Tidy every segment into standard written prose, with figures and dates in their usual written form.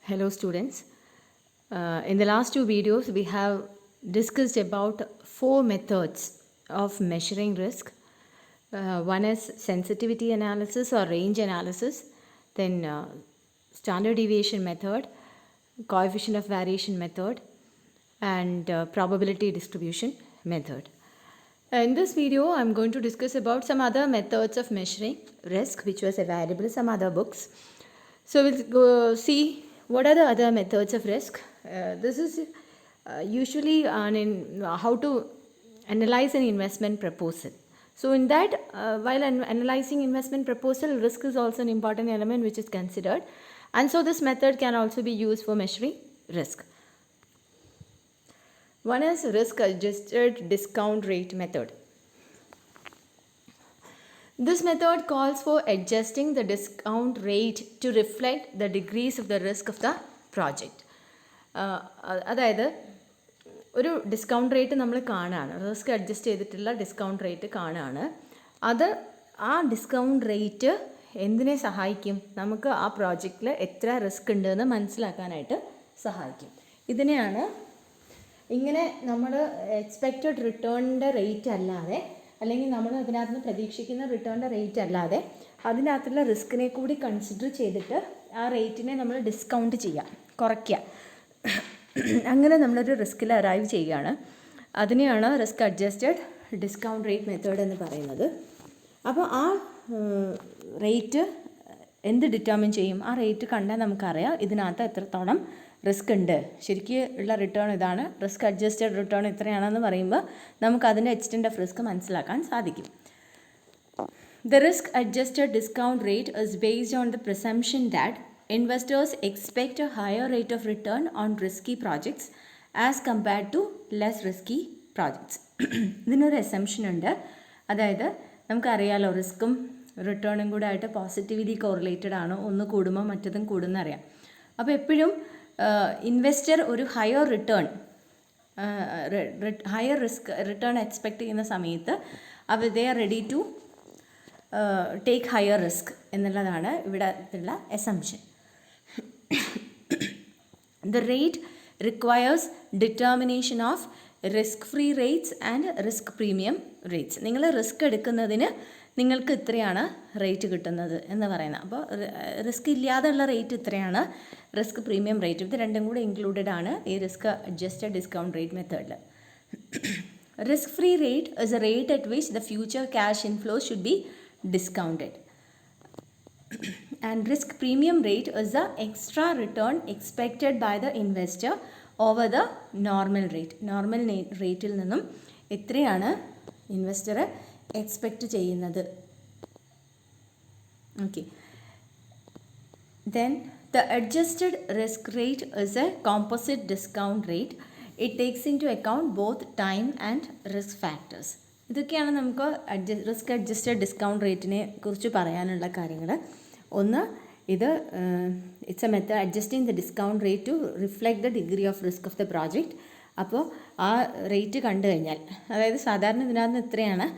Hello students. In the last two videos we have discussed about four methods of measuring risk. One is sensitivity analysis or range analysis, then standard deviation method, coefficient of variation method, and probability distribution method. In this video I am going to discuss about some other methods of measuring risk which was available in some other books. So we'll go see what are the other methods of risk. This is usually how to analyze an investment proposal. So in that, while analyzing investment proposal, risk is also an important element which is considered, and so this method can also be used for measuring risk. One is risk adjusted discount rate method. This method calls for adjusting the discount rate to reflect the degrees of the risk of the project. അതായത് ഒരു discount rate നമ്മൾ കാണുകയാണ്, risk adjust ചെയ്തിട്ടുള്ള discount rate കാണുകയാണ്. ആ discount rate എന്തിനെ സഹായിക്കും? നമുക്ക് ആ പ്രോജക്റ്റിൽ എത്ര റിസ്ക് ഉണ്ടെന്ന് മനസ്സിലാക്കാനായിട്ട് സഹായിക്കും. ഇതിനെയാണ് ഇങ്ങനെ നമ്മൾ എക്സ്പെക്റ്റഡ് റിട്ടേണിൻ്റെ റേറ്റ് അല്ലാതെ, അല്ലെങ്കിൽ നമ്മൾ അതിനകത്ത് നിന്ന് പ്രതീക്ഷിക്കുന്ന റിട്ടേണിൻ്റെ റേറ്റ് അല്ലാതെ അതിനകത്തുള്ള റിസ്കിനെ കൂടി കൺസിഡർ ചെയ്തിട്ട് ആ റേറ്റിനെ നമ്മൾ ഡിസ്കൗണ്ട് ചെയ്യുക, കുറയ്ക്കുക. അങ്ങനെ നമ്മളൊരു റിസ്കിൽ അറൈവ് ചെയ്യുകയാണ്. അതിനെയാണ് risk adjusted discount rate method എന്ന് പറയുന്നത്. അപ്പോൾ ആ റേറ്റ് എന്ത് ഡിറ്റർമിൻ ചെയ്യും? ആ റേറ്റ് കണ്ടാൽ നമുക്കറിയാം ഇതിനകത്ത് എത്രത്തോളം റിസ്ക് ഉണ്ട്. ശരിക്കും ഉള്ള റിട്ടേൺ ഇതാണ്, റിസ്ക് അഡ്ജസ്റ്റഡ് റിട്ടേൺ ഇത്രയാണെന്ന് പറയുമ്പോൾ നമുക്ക് അതിൻ്റെ എക്സ്റ്റെൻറ്റ് ഓഫ് റിസ്ക് മനസ്സിലാക്കാൻ സാധിക്കും. The risk adjusted discount rate is based on the presumption that investors expect a higher rate of return on risky projects as compared to less risky projects. ഇതിനൊരു assumption ഉണ്ട്. അതായത് നമുക്കറിയാലോ റിസ്ക്കും റിട്ടേണും കൂടെ ആയിട്ട് positivity correlated ആണ്. ഒന്ന് കൂടുമ്പോൾ മറ്റതും കൂടുന്നറിയാം. അപ്പോൾ എപ്പോഴും ഇൻവെസ്റ്റർ ഒരു ഹയർ റിസ്ക് റിട്ടേൺ എക്സ്പെക്റ്റ് ചെയ്യുന്ന സമയത്ത് അവർ they are ready to take higher risk എന്നുള്ളതാണ് ഇവിടെ ഉള്ള assumption. The rate requires determination of risk-free rates and risk premium rates. നിങ്ങൾ റിസ്ക് എടുക്കുന്നതിന് നിങ്ങൾക്ക് ഇത്രയാണ് റേറ്റ് കിട്ടുന്നത് എന്ന് പറയുന്നത്. അപ്പോൾ റിസ്ക് ഇല്ലാതെയുള്ള റേറ്റ് ഇത്രയാണ്, റിസ്ക് പ്രീമിയം റേറ്റ്. ഇത് രണ്ടും കൂടെ ഇൻക്ലൂഡഡ് ആണ് ഈ റിസ്ക് അഡ്ജസ്റ്റഡ് ഡിസ്കൗണ്ട് റേറ്റ് മെത്തേഡിൽ. Risk free rate is A rate at which the future cash inflow should be discounted, and risk premium rate is the extra return expected by the investor over the normal rate. Normal റേറ്റിൽ നിന്നും എത്രയാണ് investor expect ചെയ്യുന്നത്. Okay, then the adjusted risk rate is a composite discount rate. It takes into account both time and risk factors. ഇതൊക്കെയാണ് നമുക്ക് risk adjusted discount റേറ്റിനെ കുറിച്ച് പറയാനുള്ള കാര്യങ്ങൾ. ഒന്ന്, ഇത് it's A method adjusting the discount rate to reflect the degree of risk of the project. അപ്പോൾ ആ rate കണ്ടു കഴിഞ്ഞാൽ, അതായത് സാധാരണ ഇതിനകത്ത് ഇത്രയാണ്,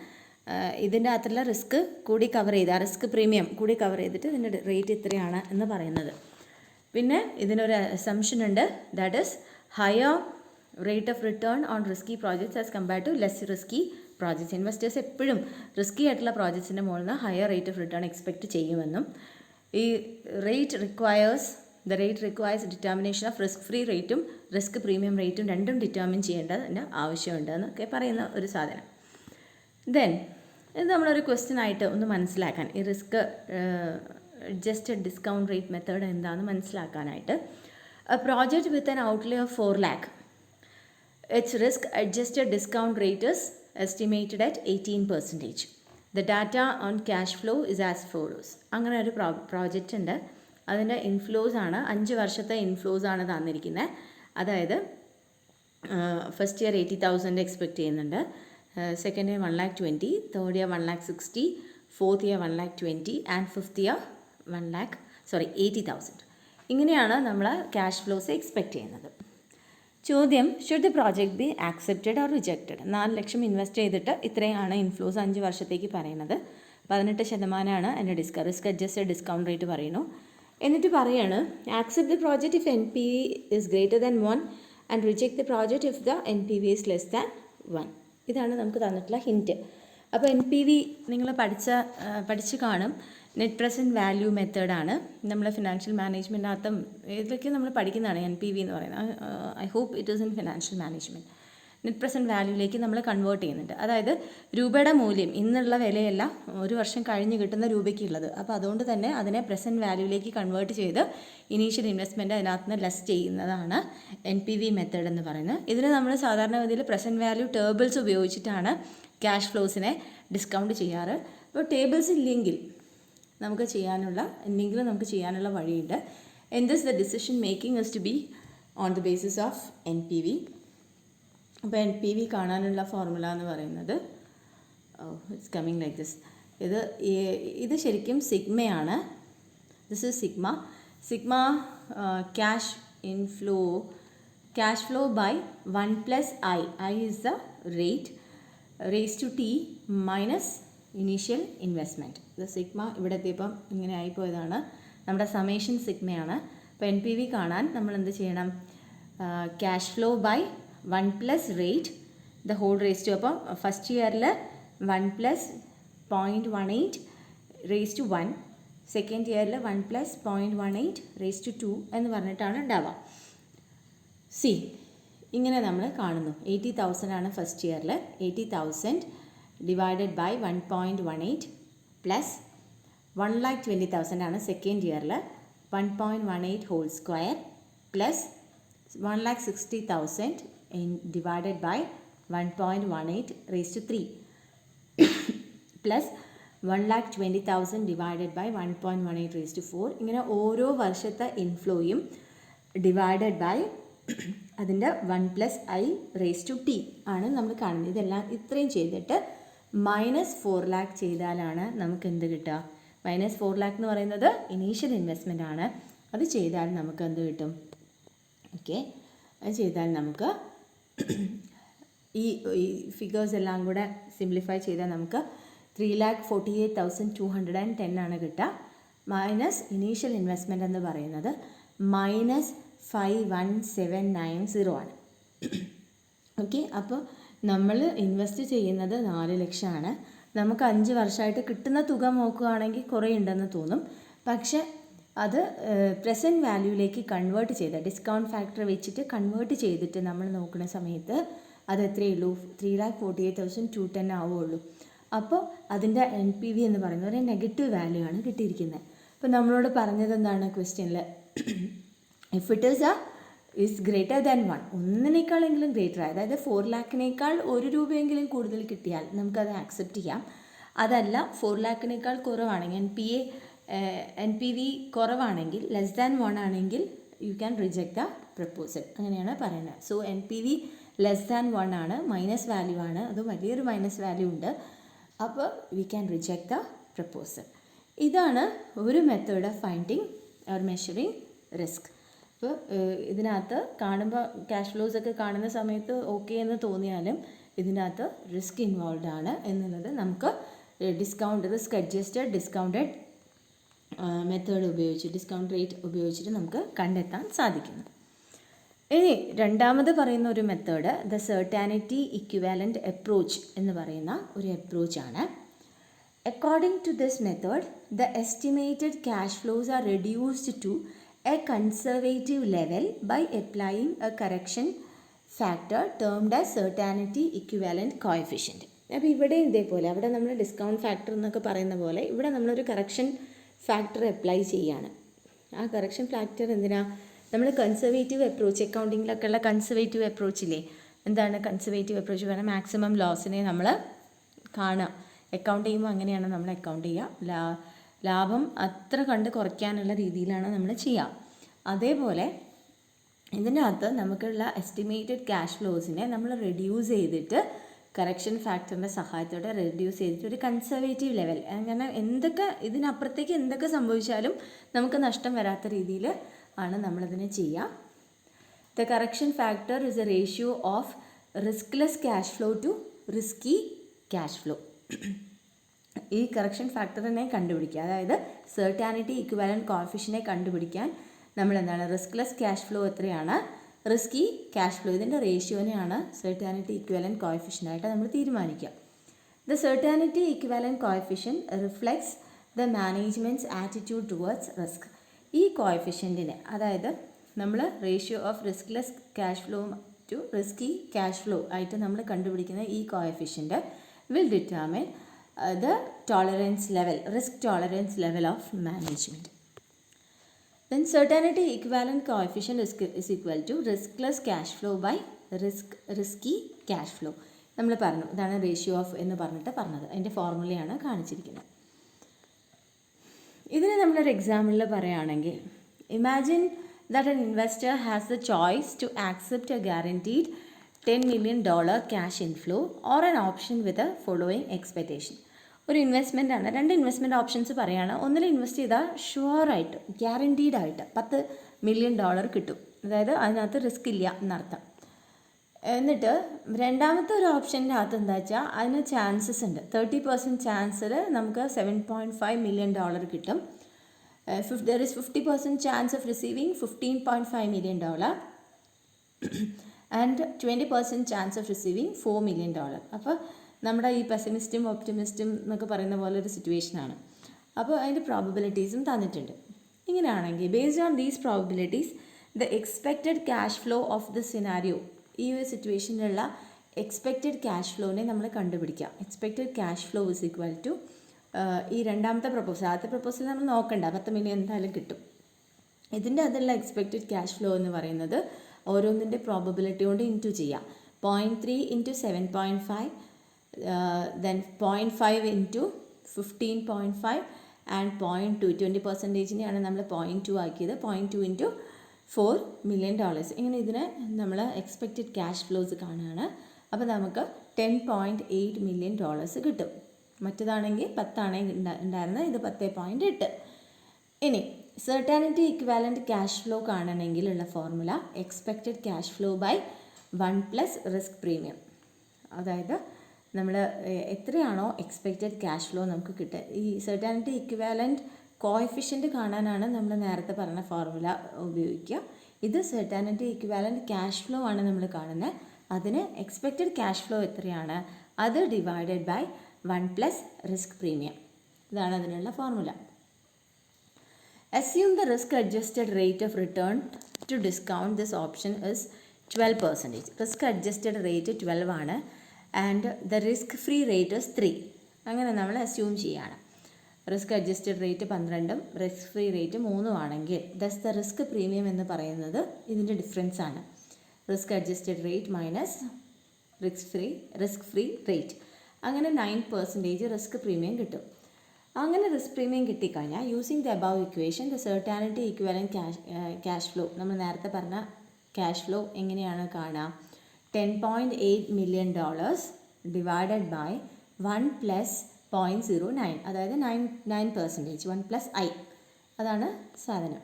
ഇതിൻ്റെ അകത്തുള്ള റിസ്ക് കൂടി കവർ ചെയ്ത് ആ റിസ്ക് പ്രീമിയം കൂടി കവർ ചെയ്തിട്ട് ഇതിൻ്റെ റേറ്റ് ഇത്രയാണ് എന്ന് പറയുന്നത്. പിന്നെ ഇതിനൊരു അസംഷൻ ഉണ്ട്, that is higher rate of return on risky projects as compared to less risky projects. Investors എപ്പോഴും റിസ്കി ആയിട്ടുള്ള പ്രോജക്ട്സിൻ്റെ മുകളിൽ നിന്ന് higher rate of return expect ചെയ്യുമെന്നും ഈ rate requires determination of risk free റേറ്റും റിസ്ക് പ്രീമിയം റേറ്റും രണ്ടും ഡിറ്റർമിൻ ചെയ്യേണ്ടതിൻ്റെ ആവശ്യമുണ്ട് എന്നൊക്കെ പറയുന്ന ഒരു സാധനം. ദെൻ ഇത് നമ്മളൊരു ക്വസ്റ്റ്യൻ ആയിട്ട് ഒന്ന് മനസ്സിലാക്കാൻ, ഈ risk adjusted discount rate method എന്താണെന്ന് മനസ്സിലാക്കാനായിട്ട്, A project with an outlay of 4 lakh, its risk adjusted discount rate is estimated at 18%. The data on cash flow is as follows. അങ്ങനെ ഒരു പ്രോജക്റ്റ് ഉണ്ട്. അതിൻ്റെ ഇൻഫ്ലോസ് ആണ് 5 വർഷത്തെ ഇൻഫ്ലോസ് ആണ് തന്നിരിക്കുന്നത്. അതായത് ഫസ്റ്റ് ഇയർ 80,000 എക്സ്പെക്റ്റ് ചെയ്യുന്നുണ്ട്, second year 1,20,000, third year 1,60,000, fourth year 1,20,000 and fifth year 80,000. ഇങ്ങനെയാണ് നമ്മൾ ക്യാഷ് ഫ്ലോസ് എക്സ്പെക്റ്റ് ചെയ്യുന്നത്. ചോദ്യം, should the project B accepted or rejected? 4 lakh invest ചെയ്തിട്ട് ഇത്രയാണ് ഇൻഫ്ലോസ് 5 വർഷത്തേക്ക് പറയുന്നത്. 18% അതിൻ്റെ റിസ്ക് അഡ്ജസ്റ്റഡ് ഡിസ്കൗണ്ട് റേറ്റ് പറയുന്നു. എന്നിട്ട് പറയാണ് accept the project if NPV is greater than 1 and reject the project if the NPV is less than 1. ഇതാണ് നമുക്ക് തന്നിട്ടുള്ള ഹിൻറ്റ്. അപ്പോൾ NPV നിങ്ങൾ പഠിച്ച് കാണും. നെറ്റ് പ്രസൻറ്റ് വാല്യൂ മെത്തേഡാണ് നമ്മൾ ഫിനാൻഷ്യൽ മാനേജ്മെൻറ്റിനകത്തും ഇതിലൊക്കെ നമ്മൾ പഠിക്കുന്നതാണ് NPV എന്ന് പറയുന്നത്. I hope it is in financial management. Net present വാല്യൂയിലേക്ക് നമ്മൾ കൺവേർട്ട് ചെയ്യുന്നുണ്ട്. അതായത് രൂപയുടെ മൂല്യം ഇന്നുള്ള വിലയല്ല ഒരു വർഷം കഴിഞ്ഞ് കിട്ടുന്ന രൂപയ്ക്കുള്ളത്. അപ്പോൾ അതുകൊണ്ട് തന്നെ അതിനെ പ്രസൻറ്റ് വാല്യൂയിലേക്ക് കൺവേർട്ട് ചെയ്ത് ഇനീഷ്യൽ ഇൻവെസ്റ്റ്മെൻറ്റ് അതിനകത്ത് നിന്ന് ലെസ് ചെയ്യുന്നതാണ് NPV മെത്തേഡ് എന്ന് പറയുന്നത്. ഇതിന് നമ്മൾ സാധാരണഗതിയിൽ പ്രസൻറ്റ് വാല്യൂ ടേബിൾസ് ഉപയോഗിച്ചിട്ടാണ് ക്യാഷ് ഫ്ലോസിനെ ഡിസ്കൗണ്ട് ചെയ്യാറ്. അപ്പോൾ ടേബിൾസ് ഇല്ലെങ്കിൽ നമുക്ക് ചെയ്യാനുള്ള വഴിയുണ്ട്. In this the decision making is to be on the basis of NPV. അപ്പോൾ NPV കാണാനുള്ള ഫോർമുല എന്ന് പറയുന്നത് ഇറ്റ്സ് കമ്മിങ് ലൈക്ക് ദിസ്. ഇത് ശരിക്കും സിഗ്മയാണ്. This is sigma cash flow by 1 plus I is the rate raise to T minus initial investment. ഇത് sigma ഇവിടെ എത്തിയപ്പം ഇങ്ങനെ ആയിപ്പോയതാണ്. നമ്മുടെ സമേഷൻ സിഗ്മയാണ്. അപ്പോൾ NPV കാണാൻ നമ്മൾ എന്ത് ചെയ്യണം? Cash flow by 1 plus rate the whole raise to. അപ്പം ഫസ്റ്റ് ഇയറിൽ 1 പ്ലസ് 0.18 റേസ് ടു 1, സെക്കൻഡ് ഇയറിൽ 1 പ്ലസ് 0.18 റേസ് ടു 2 എന്ന് പറഞ്ഞിട്ടാണ് ഉണ്ടാവുക. ഇങ്ങനെ നമ്മൾ കാണുന്നു. 80,000 ആണ് ഫസ്റ്റ് ഇയറിൽ. 80,000 ഡിവൈഡഡ് ബൈ 1.18 പ്ലസ് 1,20,000 ആണ് സെക്കൻഡ് ഇയറിൽ. 1.18 whole square plus 1,60,000 divided by 1.18 raise to 3 plus 1,20,000 divided by 1.18 raise to 4. ഇങ്ങനെ ഓരോ വർഷത്തെ ഇൻഫ്ലോയും ഡിവൈഡഡ് ബൈ അതിൻ്റെ 1 plus I raise to T ആണ് നമ്മൾ കാണുന്നത്. ഇതെല്ലാം ഇത്രയും ചെയ്തിട്ട് -4 lakh ചെയ്താലാണ് നമുക്ക് എന്ത് കിട്ടുക? -4 lakh എന്ന് പറയുന്നത് ഇനീഷ്യൽ ഇൻവെസ്റ്റ്മെൻ്റ് ആണ്. അത് ചെയ്താൽ നമുക്ക് എന്ത് കിട്ടും? ഓക്കെ, അത് ചെയ്താൽ നമുക്ക് ഈ ഫിഗേഴ്സ് എല്ലാം കൂടെ സിംപ്ലിഫൈ ചെയ്താൽ നമുക്ക് 3,48,210 ആണ് കിട്ടുക. മൈനസ് ഇനീഷ്യൽ ഇൻവെസ്റ്റ്മെൻ്റ് എന്ന് പറയുന്നത് -51,790 ആണ്. ഓക്കെ, അപ്പോൾ നമ്മൾ ഇൻവെസ്റ്റ് ചെയ്യുന്നത് 4 ലക്ഷമാണ്. നമുക്ക് 5 വർഷമായിട്ട് കിട്ടുന്ന തുക നോക്കുകയാണെങ്കിൽ കുറേ ഉണ്ടെന്ന് തോന്നും. പക്ഷേ അത് പ്രസൻറ്റ് വാല്യൂയിലേക്ക് കൺവേർട്ട് ചെയ്ത് ഡിസ്കൗണ്ട് ഫാക്ടർ വെച്ചിട്ട് കൺവേർട്ട് ചെയ്തിട്ട് നമ്മൾ നോക്കുന്ന സമയത്ത് അത് എത്രയേ ഉള്ളൂ? 3,48,210 ആവുള്ളൂ. അപ്പോൾ അതിൻ്റെ NPV എന്ന് പറയുന്നത് ഒരു നെഗറ്റീവ് വാല്യൂ ആണ് കിട്ടിയിരിക്കുന്നത്. അപ്പോൾ നമ്മളോട് പറഞ്ഞത് എന്താണ് ക്വസ്റ്റ്യനിൽ? If it is greater than 1, ഒന്നിനേക്കാളെങ്കിലും ഗ്രേറ്റർ, അതായത് 4 lakhനേക്കാൾ 1 രൂപയെങ്കിലും കൂടുതൽ കിട്ടിയാൽ നമുക്കത് ആക്സെപ്റ്റ് ചെയ്യാം. അതല്ല 4 lakhനേക്കാൾ കുറവാണെങ്കിൽ NPV കുറവാണെങ്കിൽ ലെസ് ദാൻ 1 ആണെങ്കിൽ you can reject the proposal. അങ്ങനെയാണ് പറയുന്നത്. സോ NPV ലെസ് ദാൻ 1 ആണ്, മൈനസ് വാല്യൂ ആണ്, അത് വലിയൊരു മൈനസ് വാല്യൂ ഉണ്ട്. അപ്പോൾ we can reject the proposal. ഇതാണ് ഒരു method of finding or measuring risk. അപ്പോൾ ഇതിനകത്ത് കാണുമ്പോൾ ക്യാഷ് ഫ്ലോസ് ഒക്കെ കാണുന്ന സമയത്ത് ഓക്കെ എന്ന് തോന്നിയാലും ഇതിനകത്ത് റിസ്ക് ഇൻവോൾവ് ആണ് എന്നുള്ളത് നമുക്ക് റിസ്ക് അഡ്ജസ്റ്റഡ് ഡിസ്കൗണ്ടഡ് മെത്തേഡ് ഉപയോഗിച്ച് ഡിസ്കൗണ്ട് റേറ്റ് ഉപയോഗിച്ചിട്ട് നമുക്ക് കണ്ടെത്താൻ സാധിക്കുന്നു. ഇനി രണ്ടാമത് പറയുന്ന ഒരു method the certainty equivalent approach എന്ന് പറയുന്ന ഒരു അപ്രോച്ചാണ്. According to this method the estimated cash flows are reduced to a conservative level by applying a correction factor termed as certainty equivalent coefficient. അപ്പോൾ ഇവിടെ ഇതേപോലെ അവിടെ നമ്മൾ ഡിസ്കൗണ്ട് ഫാക്ടർ എന്നൊക്കെ പറയുന്ന പോലെ ഇവിടെ നമ്മളൊരു കറക്ഷൻ ഫാക്ടർ അപ്ലൈ ചെയ്യാണ്. ആ കറക്ഷൻ ഫാക്ടർ എന്തിനാ? നമ്മൾ കൺസർവേറ്റീവ് അപ്രോച്ച്, അക്കൗണ്ടിങ്ങിലൊക്കെ ഉള്ള കൺസർവേറ്റീവ് അപ്രോച്ചില്ലേ, എന്താണ് കൺസർവേറ്റീവ് അപ്രോച്ച് പറഞ്ഞാൽ? മാക്സിമം ലോസിനെ നമ്മൾ കാണുക. അക്കൗണ്ട് ചെയ്യുമ്പോൾ അങ്ങനെയാണ് നമ്മൾ അക്കൗണ്ട് ചെയ്യുക. ലാഭം അത്ര കണ്ട് കുറയ്ക്കാനുള്ള രീതിയിലാണ് നമ്മൾ ചെയ്യുക. അതേപോലെ ഇതിൻ്റെ അകത്ത് നമുക്കുള്ള എസ്റ്റിമേറ്റഡ് ക്യാഷ് ഫ്ലോസിനെ നമ്മൾ റെഡ്യൂസ് ചെയ്തിട്ട് കറക്ഷൻ ഫാക്ടറിൻ്റെ സഹായത്തോടെ റെഡ്യൂസ് ചെയ്തിട്ട് ഒരു കൺസർവേറ്റീവ് ലെവൽ, അങ്ങനെ എന്തൊക്കെ ഇതിനപ്പുറത്തേക്ക് എന്തൊക്കെ സംഭവിച്ചാലും നമുക്ക് നഷ്ടം വരാത്ത രീതിയിൽ ആണ് നമ്മളിതിനെ ചെയ്യുക. The correction factor is a ratio of riskless cash flow to risky cash flow. ഈ കറക്ഷൻ ഫാക്ടറിനെ കണ്ടുപിടിക്കുക, അതായത് സെർട്ടാനിറ്റി ഇക്വിവാലൻറ്റ് കോഎഫിഷ്യൻറ്റിനെ കണ്ടുപിടിക്കാൻ നമ്മൾ എന്താണ് റിസ്ക്ലെസ് ക്യാഷ് ഫ്ലോ എത്രയാണ്, റിസ്കി ക്യാഷ് ഫ്ലോ, ഇതിൻ്റെ റേഷ്യോനെയാണ് സെർട്ടാനിറ്റി ഇക്വിവാലൻറ്റ് കോഎഫിഷ്യൻ്റായിട്ട് നമ്മൾ തീരുമാനിക്കുക. The certainty equivalent coefficient reflects the management's attitude towards risk. ഈ കോഎഫിഷ്യൻറ്റിനെ, അതായത് നമ്മൾ ratio of riskless cash flow to risky cash flow ആയിട്ട് നമ്മൾ കണ്ടുപിടിക്കുന്ന ഈ coefficient will determine the tolerance level, risk tolerance level of management. Then certainty equivalent coefficient is equal to riskless cash flow by risky cash flow. നമ്മൾ പറഞ്ഞു ഇതാണ് ratio of എന്ന് പറഞ്ഞത്, അതിൻ്റെ ഫോർമുലയാണ് കാണിച്ചിരിക്കുന്നത്. ഇതിന് നമ്മളൊരു എക്സാമ്പിളിൽ പറയുകയാണെങ്കിൽ, imagine that an investor has the choice to accept a guaranteed $10 million cash inflow or an option with the following expectation. ഒരു ഇൻവെസ്റ്റ്മെൻ്റ് ആണ്, രണ്ട് ഇൻവെസ്റ്റ്മെൻറ്റ് ഓപ്ഷൻസ് പറയുകയാണ്. ഒന്നിൽ ഇൻവെസ്റ്റ് ചെയ്താൽ ഷുവറായിട്ട് ഗ്യാരണ്ടീഡായിട്ട് $10 million കിട്ടും, അതായത് അതിനകത്ത് റിസ്ക് ഇല്ല എന്നർത്ഥം. എന്നിട്ട് രണ്ടാമത്തെ ഒരു ഓപ്ഷൻ്റെ അകത്ത് എന്താ വെച്ചാൽ അതിന് ചാൻസസ് ഉണ്ട്. 30% ചാൻസിൽ നമുക്ക് $7.5 million കിട്ടും. There is 50% chance of receiving $15.5 million and 20% chance of receiving $4 million. അപ്പോൾ നമ്മുടെ ഈ പെസിമിസ്റ്റും ഒപ്റ്റിമിസ്റ്റും എന്നൊക്കെ പറയുന്ന പോലെ ഒരു സിറ്റുവേഷനാണ്. അപ്പോൾ അതിൻ്റെ പ്രോബബിലിറ്റീസും തന്നിട്ടുണ്ട്. ഇങ്ങനെയാണെങ്കിൽ based on these probabilities the expected cash flow of the scenario, ഈ ഒരു സിറ്റുവേഷനിലുള്ള എക്സ്പെക്റ്റഡ് ക്യാഷ് ഫ്ലോനെ നമ്മൾ കണ്ടുപിടിക്കുക. Expected cash flow is equal to ഈ രണ്ടാമത്തെ പ്രപ്പോസൽ, ആദ്യത്തെ പ്രപ്പോസൽ നമ്മൾ നോക്കണ്ട, 10 million എന്തായാലും കിട്ടും. ഇതിൻ്റെ അതിലുള്ള എക്സ്പെക്റ്റഡ് ക്യാഷ് ഫ്ലോ എന്ന് പറയുന്നത് ഓരോന്നിൻ്റെ പ്രോബബിലിറ്റി കൊണ്ട് ഇൻറ്റു ചെയ്യാം. 0.3 ഇൻറ്റു 7.5, ദെൻ 0.5 ഇൻറ്റു 15.5 ആൻഡ് 0.2, 20%-നെയാണ് നമ്മൾ 0.2 ആക്കിയത്. 0.2 ഇൻറ്റു $4 million. ഇങ്ങനെ ഇതിനെ നമ്മൾ എക്സ്പെക്റ്റഡ് ക്യാഷ് ഫ്ലോസ് കാണുകയാണ്. അപ്പോൾ നമുക്ക് $10.8 million കിട്ടും. മറ്റേതാണെങ്കിൽ 10 ഉണ്ടായിരുന്നത്, ഇത് 10.8. ഇനി സെർട്ടാനിറ്റി ഇക്വാലൻറ്റ് ക്യാഷ് ഫ്ലോ കാണണമെങ്കിലുള്ള formula expected cash flow by 1 plus risk premium. അതായത് നമ്മൾ എത്രയാണോ എക്സ്പെക്റ്റഡ് ക്യാഷ് ഫ്ലോ നമുക്ക് കിട്ടുക, ഈ സെർട്ടാനിറ്റി ഇക്വാലൻറ്റ് കോഎഫിഷ്യൻറ്റ് കാണാനാണ് നമ്മൾ നേരത്തെ പറഞ്ഞ ഫോർമുല ഉപയോഗിക്കുക. ഇത് സെർട്ടാനിറ്റി ഇക്വാലൻറ്റ് ക്യാഷ് ഫ്ലോ ആണ് നമ്മൾ കാണുന്നത്. അതിന് എക്സ്പെക്റ്റഡ് ക്യാഷ് ഫ്ലോ എത്രയാണ് അത് divided by 1 plus risk premium. ഇതാണ് അതിനുള്ള formula. Assume the risk adjusted rate of return to discount this option is 12%. Risk adjusted rate 12 ആണ് and the risk free rate is 3. അങ്ങനെ നമ്മൾ അസ്യൂം ചെയ്യുകയാണ്. Risk adjusted rate 12ഉം risk free rate 3 ആണെങ്കിൽ thus the risk premium എന്ന് പറയുന്നത് ഇതിൻ്റെ difference ആണ്. Risk adjusted rate minus risk free rate, അങ്ങനെ 9% റിസ്ക് പ്രീമിയം കിട്ടും. അങ്ങനെ റിസ്ക് പ്രീമിയം കിട്ടിക്കഴിഞ്ഞാൽ using the above equation the certainty equivalent cash flow, നമ്മൾ നേരത്തെ പറഞ്ഞ ക്യാഷ് ഫ്ലോ എങ്ങനെയാണ് കാണുക, $10.8 million ഡിവൈഡഡ് ബൈ 1 പ്ലസ് 0.09, അതായത് 9%, 1 പ്ലസ് I, അതാണ് സാധനം.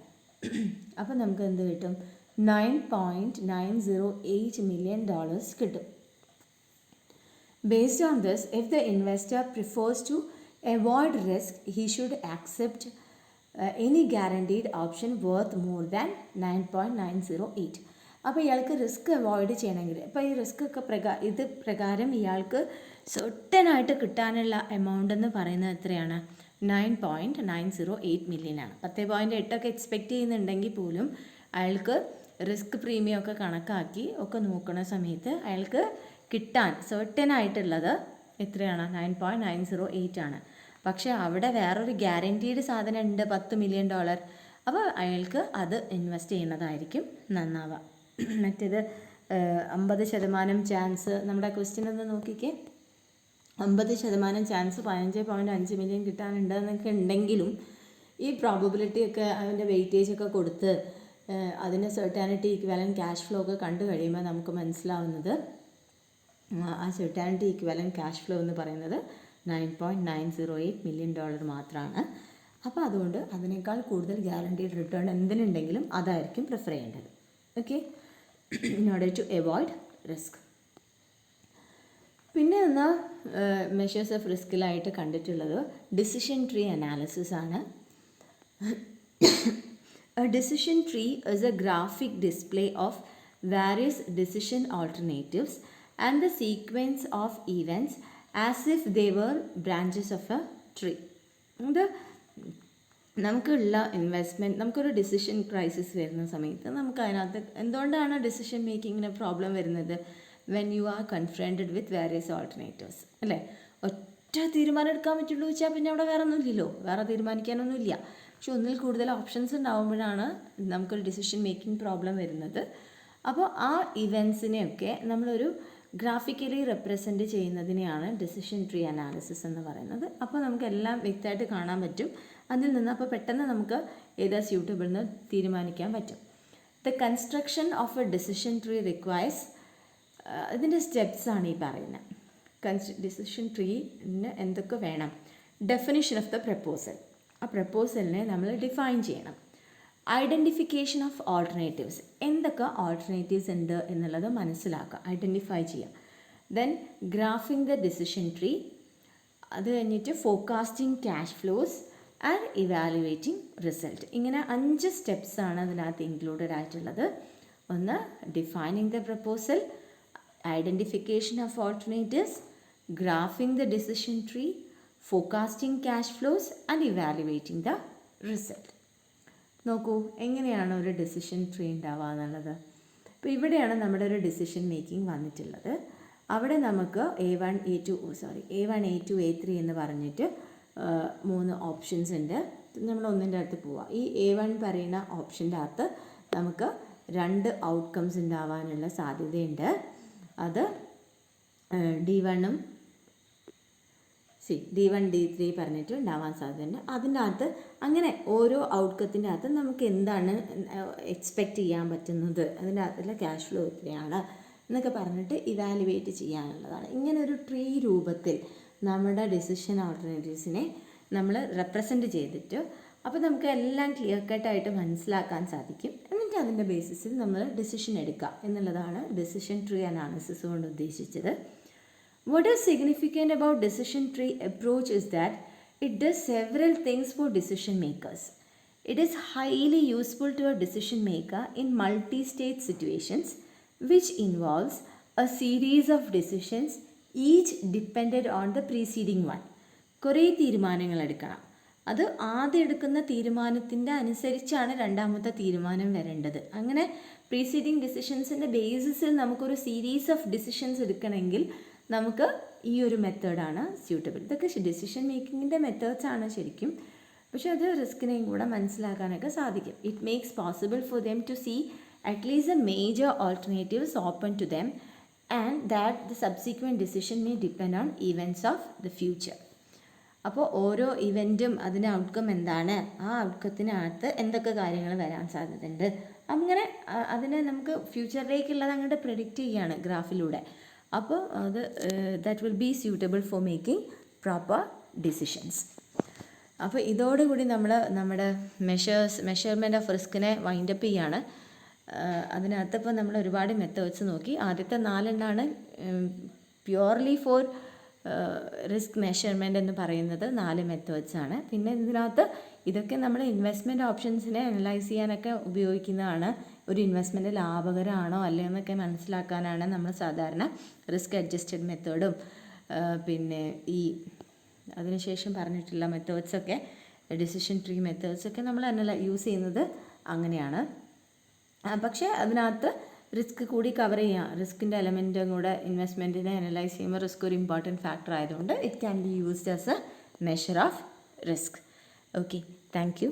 അപ്പോൾ നമുക്ക് എന്ത് കിട്ടും, $9.908 million കിട്ടും. Based on this, if the investor prefers to avoid risk, he should accept any guaranteed option worth more than 9.908. അപ്പോൾ ഇയാൾക്ക് റിസ്ക് അവോയ്ഡ് ചെയ്യണമെങ്കിൽ, ഇപ്പോൾ ഈ റിസ്ക് ഒക്കെ ഇത് പ്രകാരം ഇയാൾക്ക് സെർട്ടനായിട്ട് കിട്ടാനുള്ള എമൗണ്ട് എന്ന് പറയുന്നത് എത്രയാണ്, 9.908 million ആണ്. 10.8 എക്സ്പെക്റ്റ് ചെയ്യുന്നുണ്ടെങ്കിൽ പോലും അയാൾക്ക് റിസ്ക് പ്രീമിയം ഒക്കെ കണക്കാക്കി ഒക്കെ നോക്കുന്ന സമയത്ത് അയാൾക്ക് കിട്ടാൻ സെർട്ടനായിട്ടുള്ളത് എത്രയാണ്, 9.908 ആണ്. പക്ഷേ അവിടെ വേറൊരു ഗ്യാരൻറ്റീഡ് സാധനം ഉണ്ട്, $10 million. അപ്പോൾ അയാൾക്ക് അത് ഇൻവെസ്റ്റ് ചെയ്യുന്നതായിരിക്കും നന്നാവുക. മറ്റേത് 50% ചാൻസ്, നമ്മുടെ ക്വസ്റ്റ്യൻ ഒന്ന് നോക്കിക്കേ, 50% ചാൻസ് 15.5 million കിട്ടാനുണ്ട് എന്നൊക്കെ ഉണ്ടെങ്കിലും ഈ പ്രോബബിലിറ്റി ഒക്കെ അതിൻ്റെ വെയിറ്റേജ് ഒക്കെ കൊടുത്ത് അതിന് സെർട്ടാനിറ്റി ഇക്വാലൻറ്റ് ക്യാഷ് ഫ്ലോ ഒക്കെ കണ്ടു കഴിയുമ്പോൾ നമുക്ക് മനസ്സിലാവുന്നത് ആ സെർട്ടാനിറ്റി ഇക്വാലൻറ്റ് ക്യാഷ് ഫ്ലോ എന്ന് പറയുന്നത് $9.908 million മാത്രമാണ്. അപ്പോൾ അതുകൊണ്ട് അതിനേക്കാൾ കൂടുതൽ ഗ്യാരണ്ടീഡ് റിട്ടേൺ എന്തിനുണ്ടെങ്കിലും അതായിരിക്കും പ്രിഫർ ചെയ്യേണ്ടത്. Okay, in order to avoid risk. പിന്നെ ഒന്ന് മെഷേഴ്സ് ഓഫ് റിസ്കിലായിട്ട് കണ്ടിട്ടുള്ളത് ഡിസിഷൻ ട്രീ അനാലിസിസ് ആണ്. A decision tree is a graphic display of various decision alternatives and the sequence of events as if they were branches of a tree. ഇത് നമുക്കുള്ള investment, നമുക്കൊരു decision crisis വരുന്ന സമയത്ത് നമുക്ക് അതിനകത്ത് എന്തുകൊണ്ടാണ് ഡിസിഷൻ മേക്കിങ്ങിന് പ്രോബ്ലം വരുന്നത്? When you are confronted with various alternatives അല്ലേ. ഒറ്റ തീരുമാനം എടുക്കാൻ പറ്റുള്ളൂ വെച്ചാൽ പിന്നെ അവിടെ വേറെ ഒന്നുമില്ലല്ലോ, വേറെ തീരുമാനിക്കാനൊന്നുമില്ല. പക്ഷെ ഒന്നിൽ കൂടുതൽ ഓപ്ഷൻസ് ഉണ്ടാകുമ്പോഴാണ് നമുക്കൊരു ഡിസിഷൻ മേക്കിംഗ് പ്രോബ്ലം വരുന്നത്. അപ്പോൾ ആ ഇവൻസിനെയൊക്കെ നമ്മളൊരു ഗ്രാഫിക്കലി റെപ്രസെൻറ്റ് ചെയ്യുന്നതിനെയാണ് ഡിസിഷൻ ട്രീ അനാലിസിസ് എന്ന് പറയുന്നത്. അപ്പോൾ നമുക്കെല്ലാം വ്യക്തമായിട്ട് കാണാൻ പറ്റും. അതിൽ നിന്ന് അപ്പോൾ പെട്ടെന്ന് നമുക്ക് ഏതാ സ്യൂട്ടബിൾ എന്ന് തീരുമാനിക്കാൻ പറ്റും. The construction of A decision tree requires, ഇതിൻ്റെ സ്റ്റെപ്സാണ് ഈ പറയുന്നത്. ഡിസിഷൻ ട്രീന് എന്തൊക്കെ വേണം? ഡെഫിനിഷൻ ഓഫ് ദ പ്രപ്പോസൽ, ആ പ്രപ്പോസലിനെ നമ്മൾ ഡിഫൈൻ ചെയ്യണം. ഐഡൻറ്റിഫിക്കേഷൻ ഓഫ് ഓൾട്ടർനേറ്റീവ്സ്, എന്തൊക്കെ ഓൾട്ടർനേറ്റീവ്സ് ഉണ്ട് എന്നുള്ളത് മനസ്സിലാക്കുക, ഐഡൻറ്റിഫൈ ചെയ്യുക. Then graphing the decision tree, അത് കഴിഞ്ഞിട്ട് forecasting cash flows and evaluating result. ഇങ്ങനെ 5 സ്റ്റെപ്സാണ് അതിനകത്ത് ഇൻക്ലൂഡഡ് ആയിട്ടുള്ളത്. ഒന്ന് defining the proposal, identification of alternatives, graphing the decision tree, forecasting cash flows and evaluating the result. നോക്കൂ എങ്ങനെയാണ് ഒരു ഡിസിഷൻ ട്രീ ഉണ്ടാവുക എന്നുള്ളത്. അപ്പോൾ ഇവിടെയാണ് നമ്മുടെ ഒരു ഡിസിഷൻ മേക്കിംഗ് വന്നിട്ടുള്ളത്. അവിടെ നമുക്ക് A1 A2 A3 എന്ന് പറഞ്ഞിട്ട് 3 ഓപ്ഷൻസ് ഉണ്ട്. നമ്മൾ ഒന്നിൻ്റെ അടുത്ത് പോവാം. ഈ A1 പറയുന്ന ഓപ്ഷൻ്റെ അകത്ത് നമുക്ക് 2 ഔട്ട്കംസ് ഉണ്ടാവാനുള്ള സാധ്യതയുണ്ട്. അത് D1 D1 D3 പറഞ്ഞിട്ട് ഉണ്ടാവാൻ സാധ്യതയുണ്ട്. അതിൻ്റെ അകത്ത് അങ്ങനെ ഓരോ ഔട്ട്കത്തിൻ്റെ അകത്ത് നമുക്ക് എന്താണ് എക്സ്പെക്റ്റ് ചെയ്യാൻ പറ്റുന്നത്, അതിൻ്റെ അകത്തുള്ള ക്യാഷ് ഫ്ലോ എത്രയാണ് എന്നൊക്കെ പറഞ്ഞിട്ട് ഇവാലുവേറ്റ് ചെയ്യാനുള്ളതാണ്. ഇങ്ങനെ ഒരു ട്രീ രൂപത്തിൽ നമ്മുടെ ഡിസിഷൻ ഓൾട്ടർനേറ്റീവ്സിനെ നമ്മൾ റെപ്രസെൻറ്റ് ചെയ്തിട്ട് അപ്പോൾ നമുക്ക് എല്ലാം ക്ലിയർ കട്ടായിട്ട് മനസ്സിലാക്കാൻ സാധിക്കും. എന്നിട്ട് അതിൻ്റെ ബേസിസിൽ നമ്മൾ ഡിസിഷൻ എടുക്കുക എന്നുള്ളതാണ് ഡിസിഷൻ ട്രീ അനാലിസിസ് കൊണ്ട് ഉദ്ദേശിച്ചത്. What is significant about decision tree approach is that it does several things for decision makers. It is highly useful to a decision maker in multi-stage situations which involves a series of decisions each dependent on the preceding one. കുറേ തീരുമാനങ്ങൾ എടുക്കണം. അത് ആദ്യം എടുക്കുന്ന തീരുമാനത്തിൻ്റെ അനുസരിച്ചാണ് രണ്ടാമത്തെ തീരുമാനം വരേണ്ടത്. അങ്ങനെ പ്രീസീഡിങ് ഡിസിഷൻസിൻ്റെ ബേസിസിൽ നമുക്കൊരു സീരീസ് ഓഫ് ഡിസിഷൻസ് എടുക്കണമെങ്കിൽ നമുക്ക് ഈ ഒരു മെത്തേഡാണ് സ്യൂട്ടബിൾ. ഇതൊക്കെ ഡിസിഷൻ മേക്കിങ്ങിൻ്റെ മെത്തേഡ്സ് ആണ് ശരിക്കും. പക്ഷെ അത് റിസ്കിനെയും കൂടെ മനസ്സിലാക്കാനൊക്കെ സാധിക്കും. It makes possible for them to see at least a major alternatives open to them and that the subsequent decision may depend on events of the future. അപ്പോൾ ഓരോ ഇവൻറ്റും അതിൻ്റെ ഔട്ട്കം എന്താണ്, ആ ഔട്ട്കത്തിനകത്ത് എന്തൊക്കെ കാര്യങ്ങൾ വരാൻ സാധ്യതയുണ്ട്, അങ്ങനെ അതിനെ നമുക്ക് ഫ്യൂച്ചറിലേക്കുള്ളത് അങ്ങോട്ട് പ്രെഡിക്റ്റ് ചെയ്യുകയാണ് ഗ്രാഫിലൂടെ. അപ്പോൾ അത് that will be suitable for making proper decisions. അപ്പോൾ ഇതോടുകൂടി നമ്മൾ നമ്മുടെ മെഷർമെൻറ്റ് ഓഫ് റിസ്കിനെ വൈൻഡപ്പ് ചെയ്യാണ്. അതിനകത്ത് ഇപ്പോൾ നമ്മൾ ഒരുപാട് മെത്തേഡ്സ് നോക്കി. ആദ്യത്തെ 4 പ്യുവർലി ഫോർ റിസ്ക് മെഷർമെൻറ്റ് എന്ന് പറയുന്നത് 4 മെത്തേഡ്സാണ്. പിന്നെ ഇതിനകത്ത് ഇതൊക്കെ നമ്മൾ ഇൻവെസ്റ്റ്മെൻറ്റ് ഓപ്ഷൻസിനെ അനലൈസ് ചെയ്യാനൊക്കെ ഉപയോഗിക്കുന്നതാണ്. ഒരു ഇൻവെസ്റ്റ്മെൻറ്റ് ലാഭകരമാണോ അല്ലേ എന്നൊക്കെ മനസ്സിലാക്കാനാണ് നമ്മൾ സാധാരണ റിസ്ക് അഡ്ജസ്റ്റഡ് മെത്തേഡും പിന്നെ ഈ അതിനുശേഷം പറഞ്ഞിട്ടുള്ള മെത്തേഡ്സൊക്കെ ഡിസിഷൻ ട്രീ മെത്തേഡ്സൊക്കെ നമ്മൾ യൂസ് ചെയ്യുന്നത് അങ്ങനെയാണ്. പക്ഷേ അതിനകത്ത് റിസ്ക് കൂടി കവർ ചെയ്യാം. റിസ്കിൻ്റെ എലമെൻറ്റും കൂടെ ഇൻവെസ്റ്റ്മെൻറ്റിനെ അനലൈസ് ചെയ്യുമ്പോൾ റിസ്ക് ഒരു ഇമ്പോർട്ടൻറ്റ് ഫാക്ടർ ആയതുകൊണ്ട് it can be used as A measure of risk. Okay, thank you.